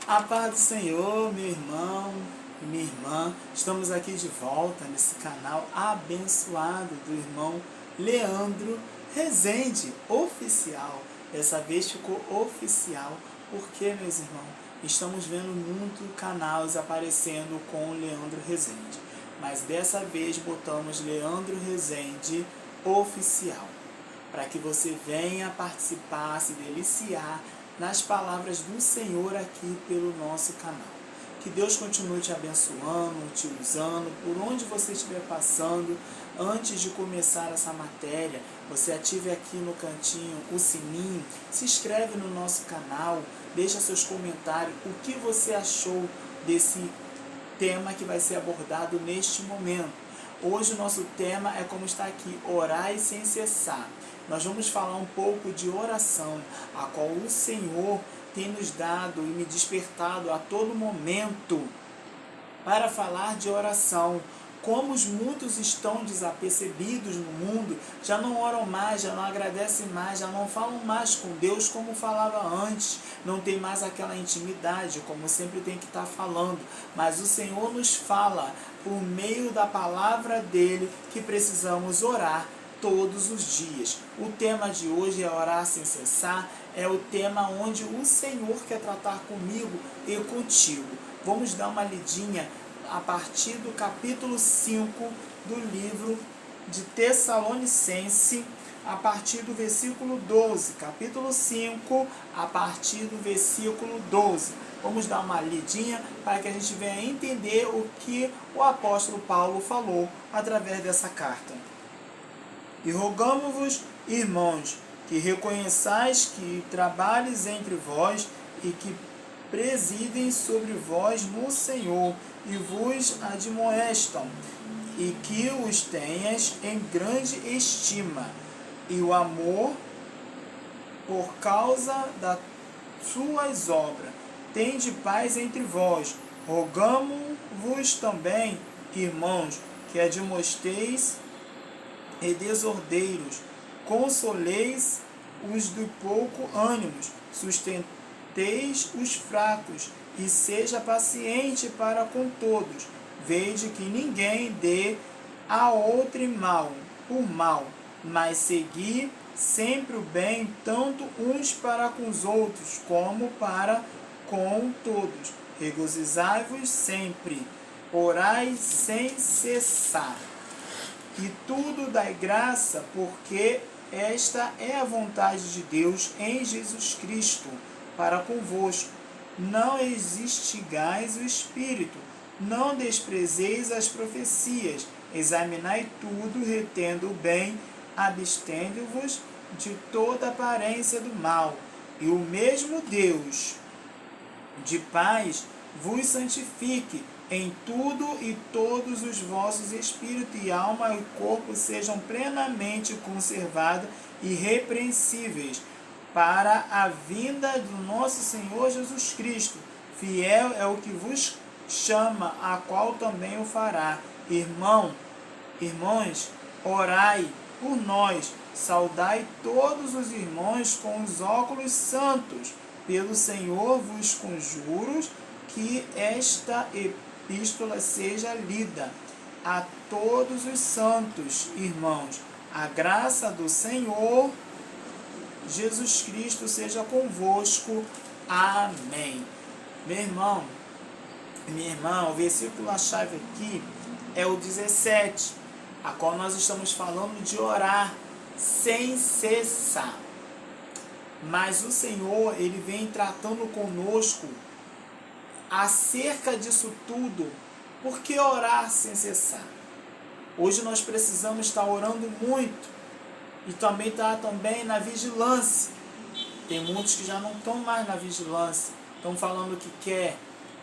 A paz do Senhor, meu irmão e minha irmã. Estamos aqui de volta nesse canal abençoado do irmão Leandro Rezende, oficial. Dessa vez ficou oficial, porque, meus irmãos, estamos vendo muito canais aparecendo com o Leandro Rezende. Mas dessa vez botamos Leandro Rezende oficial, para que você venha participar, se deliciar nas palavras do Senhor aqui pelo nosso canal. Que Deus continue te abençoando, te usando, por onde você estiver passando. Antes de começar essa matéria, você ative aqui no cantinho o sininho, se inscreve no nosso canal, deixa seus comentários, o que você achou desse tema que vai ser abordado neste momento. Hoje o nosso tema é como está aqui, orai sem cessar. Nós vamos falar um pouco de oração, a qual o Senhor tem nos dado e me despertado a todo momento para falar de oração. Como os muitos estão desapercebidos no mundo, já não oram mais, já não agradecem mais, já não falam mais com Deus como falava antes, não tem mais aquela intimidade, como sempre tem que estar falando. Mas o Senhor nos fala, por meio da palavra dEle, que precisamos orar todos os dias. O tema de hoje é orar sem cessar, é o tema onde o Senhor quer tratar comigo e contigo. Vamos dar uma lidinha a partir do capítulo 5 do livro de Tessalonicense, a partir do versículo 12. Capítulo 5, a partir do versículo 12. Vamos dar uma lidinha para que a gente venha entender o que o apóstolo Paulo falou através dessa carta. E rogamo-vos, irmãos, que reconheçais que trabalhes entre vós e que presidem sobre vós no Senhor e vos admoestam, e que os tenhas em grande estima, e o amor por causa das suas obras. Tende paz entre vós. Rogamo-vos também, irmãos, que admoesteis e desordeiros, consoleis os de pouco ânimos, sustenteis os fracos, e seja paciente para com todos. Vede que ninguém dê a outro mal por mal, mas segui sempre o bem, tanto uns para com os outros, como para com todos. Regozijai-vos sempre, orai sem cessar. E tudo dai graça, porque esta é a vontade de Deus em Jesus Cristo para convosco. Não existigais o Espírito, não desprezeis as profecias, examinai tudo, retendo o bem, abstendo-vos de toda aparência do mal. E o mesmo Deus de paz vos santifique em tudo, e todos os vossos espírito e alma e corpo sejam plenamente conservados e irrepreensíveis para a vinda do nosso Senhor Jesus Cristo. Fiel é o que vos chama, a qual também o fará. Irmãos, orai por nós, saudai todos os irmãos com os óculos santos. Pelo Senhor vos conjuro que esta epístola seja lida a todos os santos, irmãos. A graça do Senhor Jesus Cristo seja convosco. Amém. Meu irmão, minha irmã, o versículo-chave aqui é o 17, a qual nós estamos falando de orar sem cessar. Mas o Senhor, Ele vem tratando conosco acerca disso tudo. Por que orar sem cessar? Hoje nós precisamos estar orando muito e também estar na vigilância. Tem muitos que já não estão mais na vigilância, estão falando o que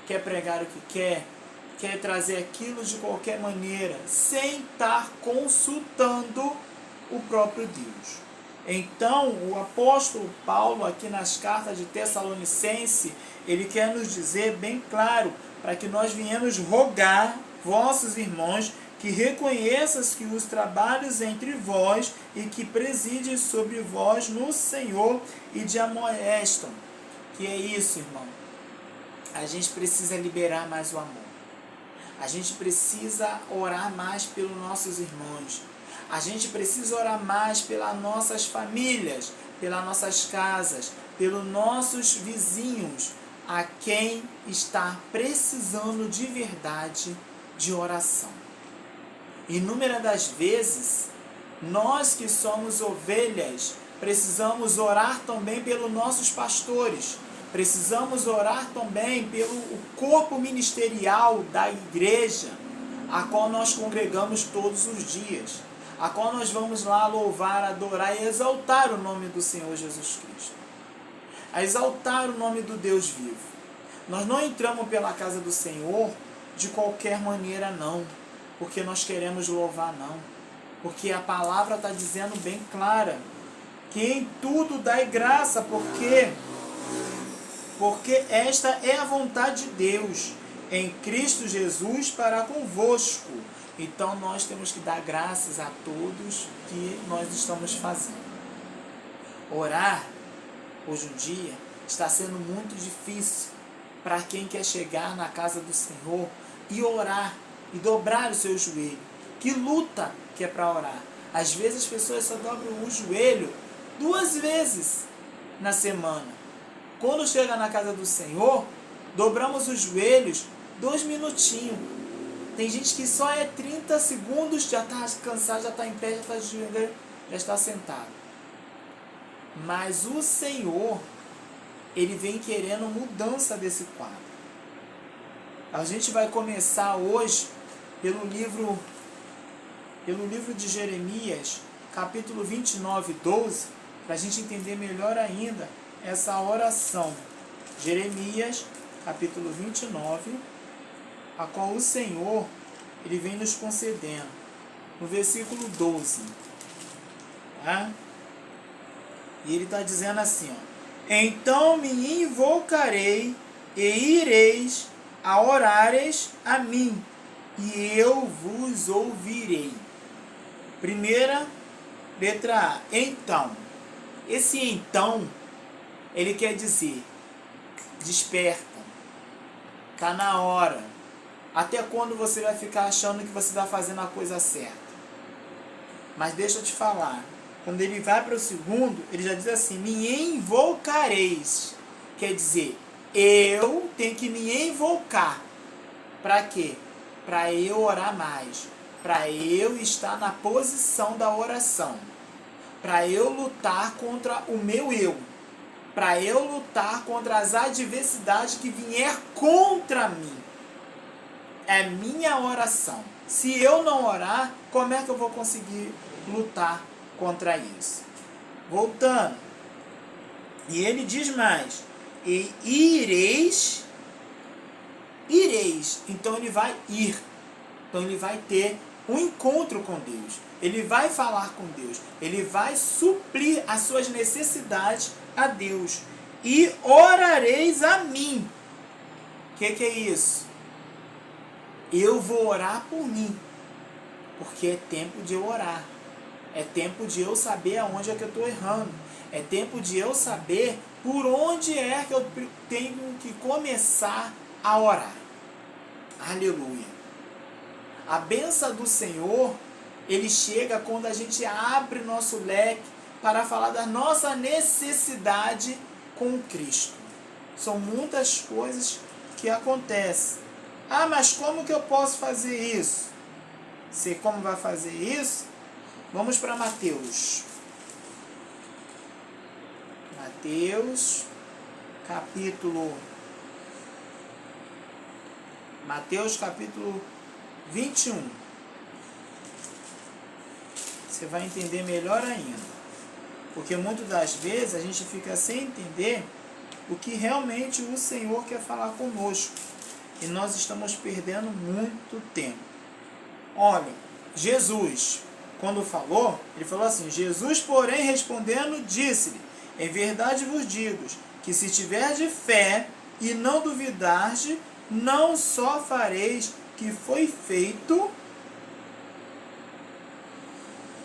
quer pregar o que quer trazer aquilo de qualquer maneira, sem estar consultando o próprio Deus. Então, o apóstolo Paulo, aqui nas cartas de Tessalonicense, ele quer nos dizer bem claro, para que nós viemos rogar, vossos irmãos, que reconheças que os trabalhos entre vós e que presidem sobre vós no Senhor e de admoestam. Que é isso, irmão? a gente precisa liberar mais o amor. A gente precisa orar mais pelos nossos irmãos. A gente precisa orar mais pelas nossas famílias, pelas nossas casas, pelos nossos vizinhos, a quem está precisando de verdade de oração. Inúmeras das vezes, nós que somos ovelhas, precisamos orar também pelos nossos pastores. Precisamos orar também pelo corpo ministerial da igreja, a qual nós congregamos todos os dias, a qual nós vamos lá louvar, adorar e exaltar o nome do Senhor Jesus Cristo, a exaltar o nome do Deus vivo. Nós não entramos pela casa do Senhor de qualquer maneira, não, porque nós queremos louvar, não, porque a palavra está dizendo bem clara, que em tudo dai graça, porque esta é a vontade de Deus, em Cristo Jesus para convosco. Então nós temos que dar graças a todos que nós estamos fazendo. Orar, hoje em dia, está sendo muito difícil para quem quer chegar na casa do Senhor e orar, e dobrar o seu joelho. Que luta que é para orar. Às vezes as pessoas só dobram o joelho 2 vezes na semana. Quando chega na casa do Senhor, dobramos os joelhos 2 minutinhos. Tem gente que só é 30 segundos, já está cansado, já está em pé, já está sentado. Mas o Senhor, Ele vem querendo mudança desse quadro. A gente vai começar hoje pelo livro de Jeremias, capítulo 29, 12, para a gente entender melhor ainda essa oração. Jeremias, capítulo 29, a qual o Senhor, Ele vem nos concedendo. No versículo 12. Tá? E Ele está dizendo assim, ó: então me invocarei e ireis a orares a mim, e eu vos ouvirei. Primeira letra A. Então. Esse então, ele quer dizer, desperta, está na hora. Até quando você vai ficar achando que você está fazendo a coisa certa? Mas deixa eu te falar, quando ele vai para o segundo, ele já diz assim, me invocareis. Quer dizer, eu tenho que me invocar. Para quê? Para eu orar mais. Para eu estar na posição da oração. Para eu lutar contra o meu eu. Para eu lutar contra as adversidades que vier contra mim. É minha oração. Se eu não orar, como é que eu vou conseguir lutar contra isso? Voltando. E ele diz mais. E ireis. Então ele vai ir. Então ele vai ter um encontro com Deus. Ele vai falar com Deus. Ele vai suprir as suas necessidades a Deus. E orareis a mim. O que é isso? Eu vou orar por mim. Porque é tempo de eu orar. É tempo de eu saber aonde é que eu estou errando. É tempo de eu saber por onde é que eu tenho que começar a orar. Aleluia. A bênção do Senhor, Ele chega quando a gente abre nosso leque para falar da nossa necessidade com Cristo. São muitas coisas que acontecem. Ah, mas como que eu posso fazer isso? Sei como vai fazer isso? Vamos para Mateus. Mateus, capítulo 21. Você vai entender melhor ainda. Porque muitas das vezes a gente fica sem entender o que realmente o Senhor quer falar conosco. E nós estamos perdendo muito tempo. Olha, Jesus, quando falou, ele falou assim, Jesus, porém, respondendo, disse-lhe, em verdade vos digo, que se tiverdes fé e não duvidardes, não só fareis que foi feito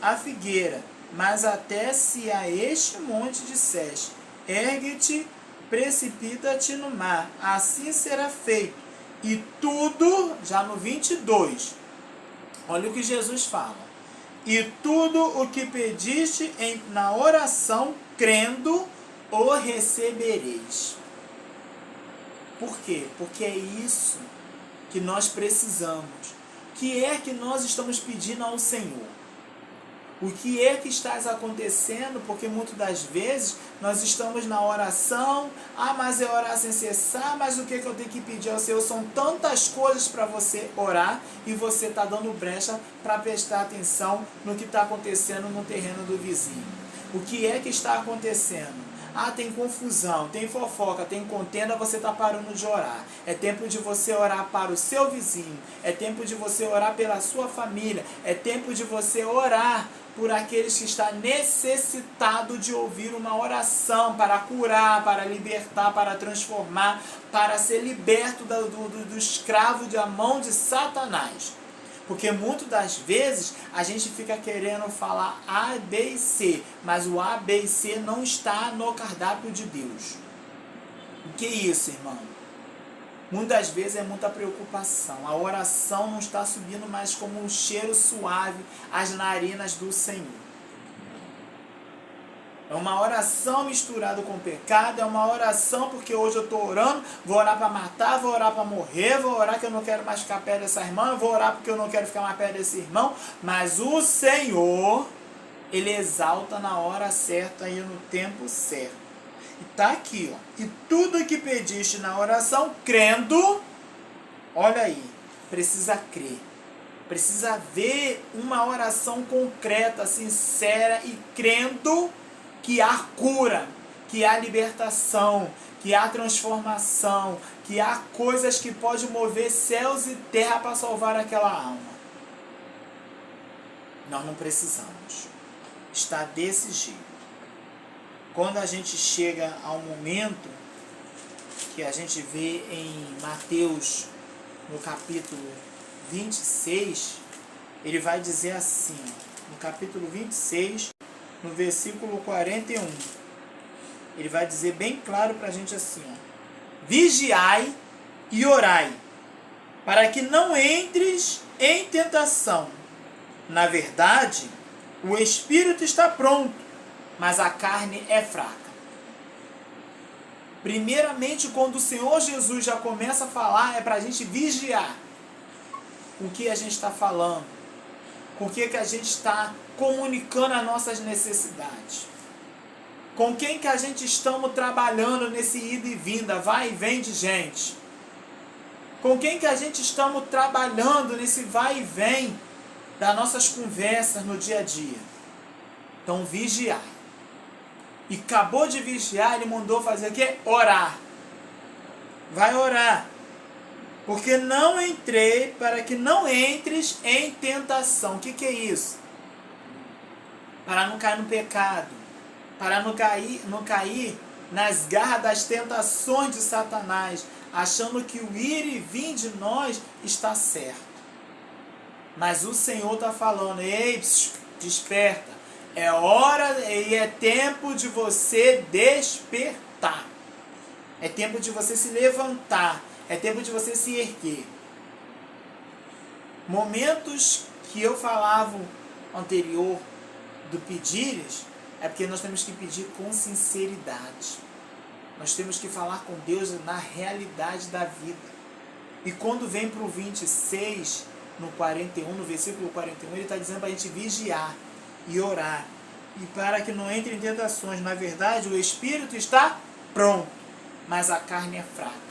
a figueira, mas até se a este monte disseste, ergue-te, precipita-te no mar, assim será feito. E tudo, já no 22, olha o que Jesus fala. E tudo o que pediste na oração, crendo, o recebereis. Por quê? Porque é isso que nós precisamos. O que é que nós estamos pedindo ao Senhor? O que é que está acontecendo? Porque muitas das vezes nós estamos na oração, mas é orar sem cessar, mas o que eu tenho que pedir ao Senhor? São tantas coisas para você orar e você está dando brecha para prestar atenção no que está acontecendo no terreno do vizinho. O que é que está acontecendo? Tem confusão, tem fofoca, tem contenda, você está parando de orar. É tempo de você orar para o seu vizinho. É tempo de você orar pela sua família. É tempo de você orar por aqueles que estão necessitados de ouvir uma oração para curar, para libertar, para transformar, para ser liberto do escravo da mão de Satanás. Porque muitas das vezes a gente fica querendo falar A, B e C, mas o A, B e C não está no cardápio de Deus. O que é isso, irmão? Muitas vezes é muita preocupação. A oração não está subindo mais como um cheiro suave às narinas do Senhor. É uma oração misturada com pecado, é uma oração porque hoje eu estou orando, vou orar para matar, vou orar para morrer, vou orar que eu não quero mais ficar perto dessa irmã, vou orar porque eu não quero ficar mais perto desse irmão, mas o Senhor, Ele exalta na hora certa e no tempo certo. E está aqui, ó. E tudo que pediste na oração, crendo, olha aí, precisa crer. Precisa ver uma oração concreta, sincera e crendo que há cura, que há libertação, que há transformação, que há coisas que podem mover céus e terra para salvar aquela alma. Nós não precisamos. Está desse jeito. Quando a gente chega ao momento que a gente vê em Mateus, no capítulo 26, ele vai dizer assim, no capítulo 26, no versículo 41, ele vai dizer bem claro para a gente assim, ó, vigiai e orai, para que não entres em tentação. Na verdade, o espírito está pronto, mas a carne é fraca. Primeiramente, quando o Senhor Jesus já começa a falar, é para a gente vigiar o que a gente está falando, com o que a gente está comunicando as nossas necessidades, com quem que a gente estamos trabalhando nesse ida e vinda, vai e vem de gente, com quem que a gente estamos trabalhando nesse vai e vem das nossas conversas no dia a dia. Então vigiar. E acabou de vigiar, ele mandou fazer o quê? Orar. Vai orar. Porque não entrei, para que não entres em tentação. O que é isso? Para não cair no pecado. Para não cair nas garras das tentações de Satanás, achando que o ir e vir de nós está certo. Mas o Senhor está falando, ei, desperta. É hora e é tempo de você despertar. É tempo de você se levantar. É tempo de você se erguer. Momentos que eu falava anterior do pedires, é porque nós temos que pedir com sinceridade. Nós temos que falar com Deus na realidade da vida. E quando vem para o 26, no 41, no versículo 41, ele está dizendo para a gente vigiar e orar. E para que não entre em tentações. Na verdade, o espírito está pronto, mas a carne é fraca.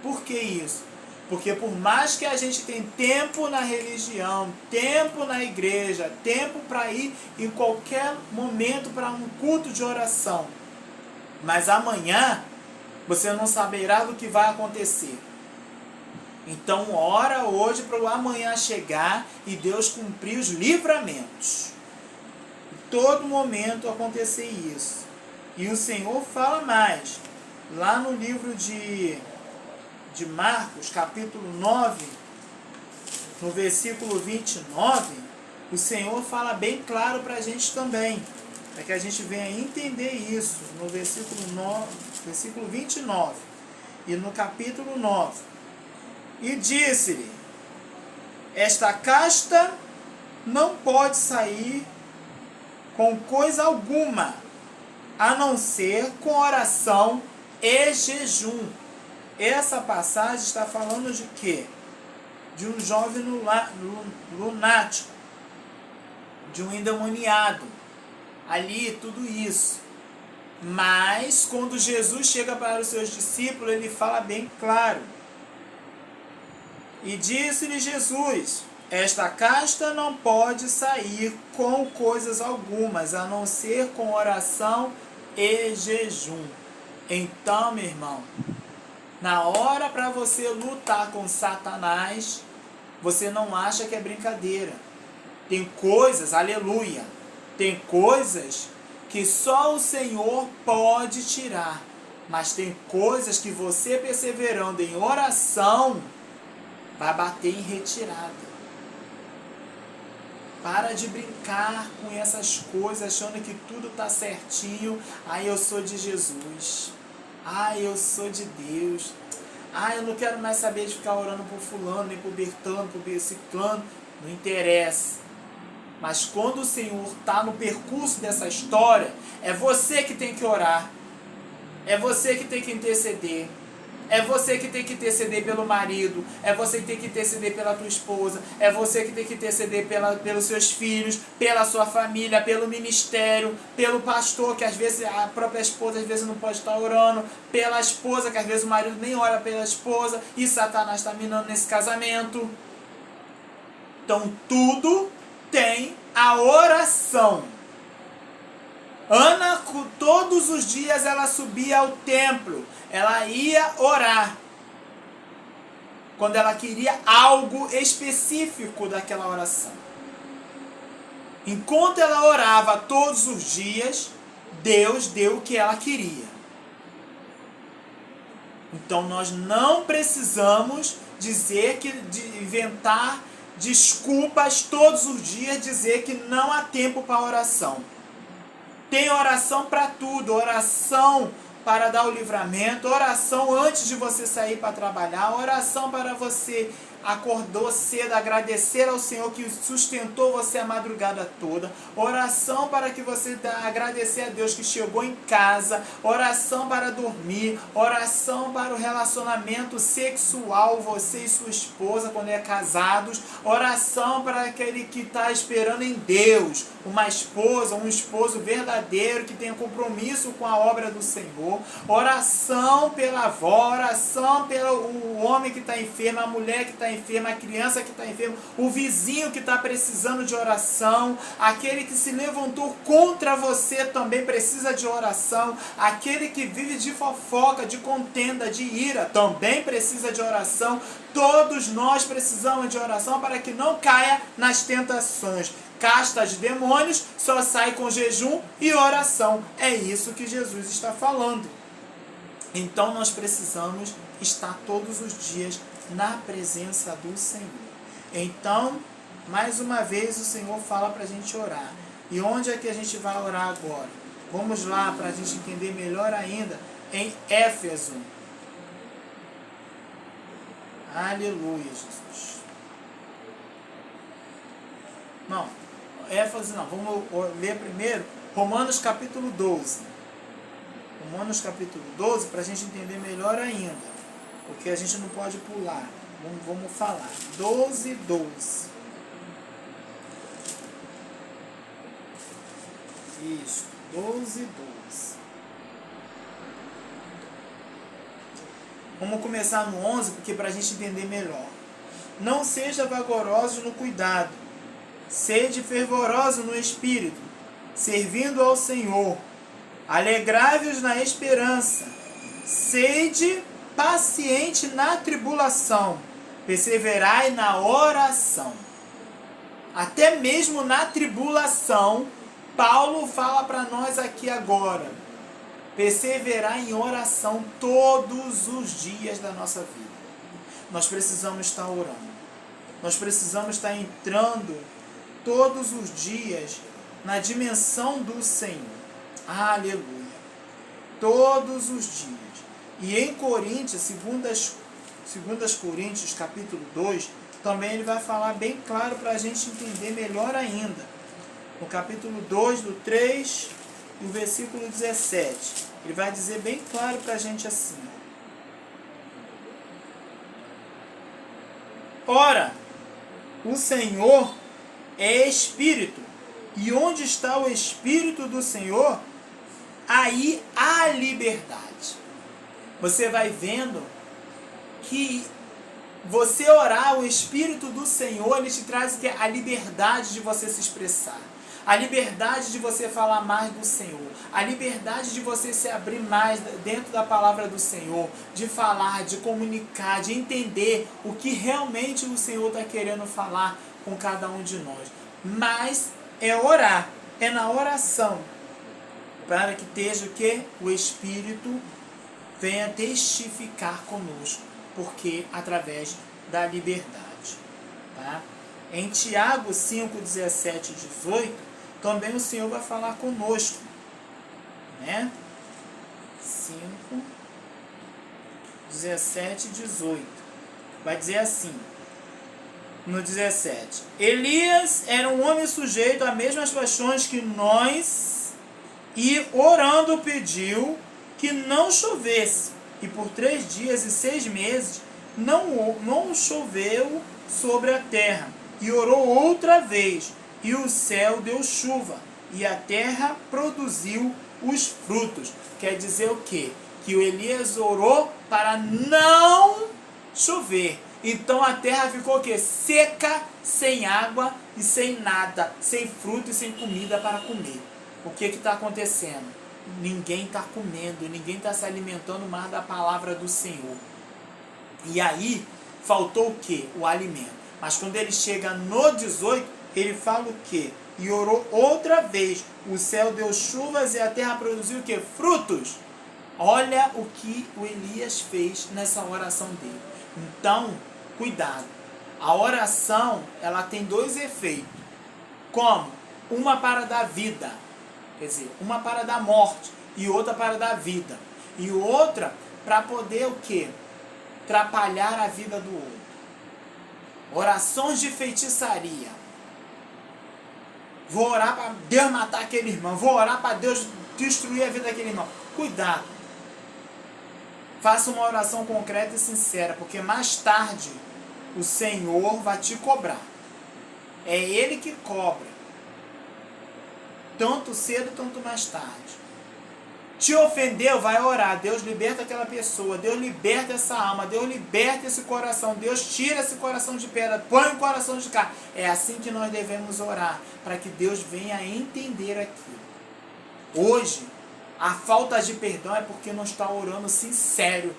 Por que isso? Porque por mais que a gente tenha tempo na religião, tempo na igreja, tempo para ir em qualquer momento para um culto de oração, mas amanhã você não saberá do que vai acontecer. Então ora hoje para o amanhã chegar e Deus cumprir os livramentos. Em todo momento acontecer isso. E o Senhor fala mais. Lá no livro de Marcos, capítulo 9, no versículo 29, o Senhor fala bem claro para a gente também, para que a gente venha entender isso. No versículo versículo 29, e no capítulo 9. E disse-lhe: esta casta não pode sair com coisa alguma, a não ser com oração e jejum. Essa passagem está falando de quê? De um jovem lunático, de um endemoniado, ali, tudo isso. Mas, quando Jesus chega para os seus discípulos, ele fala bem claro. E disse-lhe Jesus: esta casta não pode sair com coisas algumas, a não ser com oração e jejum. Então, meu irmão, na hora para você lutar com Satanás, você não acha que é brincadeira. Tem coisas, aleluia, tem coisas que só o Senhor pode tirar. Mas tem coisas que você, perseverando em oração, vai bater em retirada. Para de brincar com essas coisas, achando que tudo está certinho. Ah, eu sou de Jesus. Ah, eu sou de Deus. Ah, eu não quero mais saber de ficar orando por fulano, nem por Bertano, por ciclano. Não interessa. Mas quando o Senhor está no percurso dessa história, é você que tem que orar. É você que tem que interceder. É você que tem que interceder pelo marido. É você que tem que interceder pela tua esposa. É você que tem que interceder pelos seus filhos, pela sua família, pelo ministério, pelo pastor, que às vezes a própria esposa às vezes não pode estar orando, pela esposa, que às vezes o marido nem ora pela esposa, e Satanás está minando nesse casamento. Então tudo tem a oração. Ana, todos os dias ela subia ao templo, ela ia orar, quando ela queria algo específico daquela oração. Enquanto ela orava todos os dias, Deus deu o que ela queria. Então nós não precisamos inventar desculpas todos os dias, dizer que não há tempo para oração. Tem oração para tudo, oração para dar o livramento, oração antes de você sair para trabalhar, oração para você acordou cedo, agradecer ao Senhor que sustentou você a madrugada toda, oração para que você agradecer a Deus que chegou em casa, oração para dormir, oração para o relacionamento sexual, você e sua esposa quando é casados, oração para aquele que está esperando em Deus, uma esposa, um esposo verdadeiro que tenha compromisso com a obra do Senhor, oração pela avó, oração pelo homem que está enfermo, a mulher que está enferma, a criança que está enferma, o vizinho que está precisando de oração, aquele que se levantou contra você também precisa de oração, aquele que vive de fofoca, de contenda, de ira, também precisa de oração. Todos nós precisamos de oração para que não caia nas tentações. Casta de demônios só sai com jejum e oração. É isso que Jesus está falando. Então nós precisamos estar todos os dias na presença do Senhor. Então, mais uma vez o Senhor fala para a gente orar. E onde é que a gente vai orar agora? Vamos lá para a gente entender melhor ainda em Éfeso. Aleluia, Jesus. Não, Éfeso não. Vamos ler primeiro Romanos capítulo 12. Romanos capítulo 12 para a gente entender melhor ainda. Porque a gente não pode pular. Vamos falar. 12. Isso. 12. Vamos começar no 11, porque para a gente entender melhor. Não seja vagaroso no cuidado. Sede fervoroso no espírito, servindo ao Senhor. Alegrai-vos na esperança. Sede paciente na tribulação, perseverai na oração. Até mesmo na tribulação, Paulo fala para nós aqui agora, perseverar em oração todos os dias da nossa vida. Nós precisamos estar orando. Nós precisamos estar entrando todos os dias na dimensão do Senhor. Aleluia. todos os dias. E em Coríntios, segundas Coríntios, capítulo 2, também ele vai falar bem claro para a gente entender melhor ainda. No capítulo 2, do 3 e o versículo 17. Ele vai dizer bem claro para a gente assim. Ora, o Senhor é Espírito, e onde está o Espírito do Senhor, aí há liberdade. Você vai vendo que você orar, o Espírito do Senhor, ele te traz a liberdade de você se expressar, a liberdade de você falar mais do Senhor, a liberdade de você se abrir mais dentro da palavra do Senhor, de falar, de comunicar, de entender o que realmente o Senhor está querendo falar com cada um de nós. Mas é orar, é na oração, para que esteja o quê? O Espírito venha testificar conosco, porque através da liberdade. Tá? Em Tiago 5, 17 e 18, também o Senhor vai falar conosco. Né? 5, 17 e 18. Vai dizer assim, no 17. Elias era um homem sujeito às mesmas paixões que nós, e orando pediu que não chovesse. E por 3 dias e 6 meses não choveu sobre a terra. E orou outra vez, e o céu deu chuva, e a terra produziu os frutos. Quer dizer o quê? Que o Elias orou para não chover. Então a terra ficou o quê? Seca, sem água e sem nada, sem fruto e sem comida para comer. O que está acontecendo? Ninguém está comendo, ninguém está se alimentando mais da palavra do Senhor. E aí, faltou o quê? O alimento. Mas quando ele chega no 18, ele fala o quê? E orou outra vez. O céu deu chuvas e a terra produziu o quê? Frutos. Olha o que o Elias fez nessa oração dele. Então, cuidado. A oração, ela tem 2 efeitos. Como? Uma para dar vida. Quer dizer, uma para dar morte e outra para dar vida. E outra para poder o quê? Atrapalhar a vida do outro. Orações de feitiçaria. Vou orar para Deus matar aquele irmão. Vou orar para Deus destruir a vida daquele irmão. Cuidado. Faça uma oração concreta e sincera, porque mais tarde o Senhor vai te cobrar. É Ele que cobra. Tanto cedo, tanto mais tarde. Te ofendeu, vai orar. Deus liberta aquela pessoa. Deus liberta essa alma. Deus liberta esse coração. Deus tira esse coração de pedra. Põe um coração de carne. É assim que nós devemos orar. Para que Deus venha a entender aquilo. Hoje, a falta de perdão é porque não está orando sincero.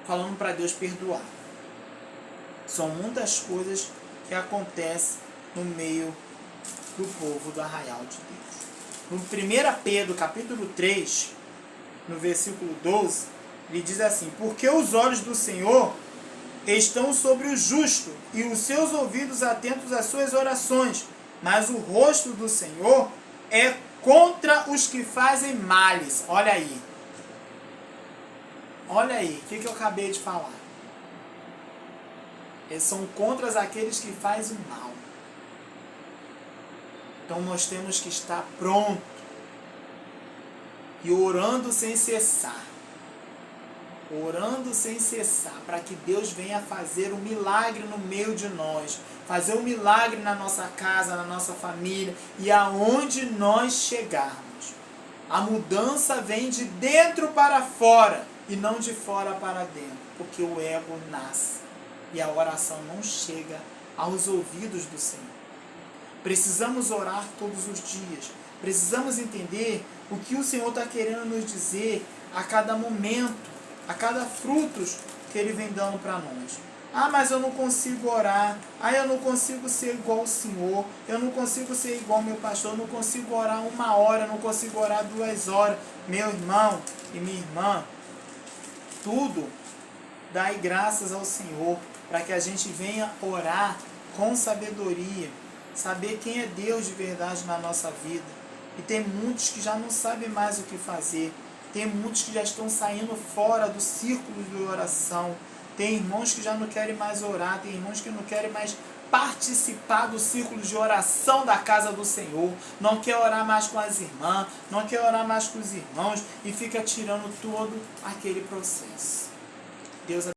Falando para Deus perdoar. São muitas coisas que acontecem no meio do povo do arraial de Deus. No 1 Pedro, capítulo 3, no versículo 12, ele diz assim: porque os olhos do Senhor estão sobre o justo, e os seus ouvidos atentos às suas orações, mas o rosto do Senhor é contra os que fazem males. Olha aí. Olha aí, o que eu acabei de falar? Eles são contra aqueles que fazem mal. Então nós temos que estar pronto e orando sem cessar. Orando sem cessar, para que Deus venha fazer um milagre no meio de nós. Fazer um milagre na nossa casa, na nossa família e aonde nós chegarmos. A mudança vem de dentro para fora e não de fora para dentro, porque o ego nasce e a oração não chega aos ouvidos do Senhor. Precisamos orar todos os dias. Precisamos entender o que o Senhor está querendo nos dizer a cada momento, a cada frutos que Ele vem dando para nós. Ah, mas eu não consigo orar. Ah, eu não consigo ser igual ao Senhor. Eu não consigo ser igual ao meu pastor. Eu não consigo orar 1 hora. Eu não consigo orar 2 horas. Meu irmão e minha irmã, tudo dai graças ao Senhor para que a gente venha orar com sabedoria. Saber quem é Deus de verdade na nossa vida. E tem muitos que já não sabem mais o que fazer. Tem muitos que já estão saindo fora do círculo de oração. Tem irmãos que já não querem mais orar, tem irmãos que não querem mais participar do círculo de oração da casa do Senhor, não quer orar mais com as irmãs, não quer orar mais com os irmãos e fica tirando todo aquele processo. Deus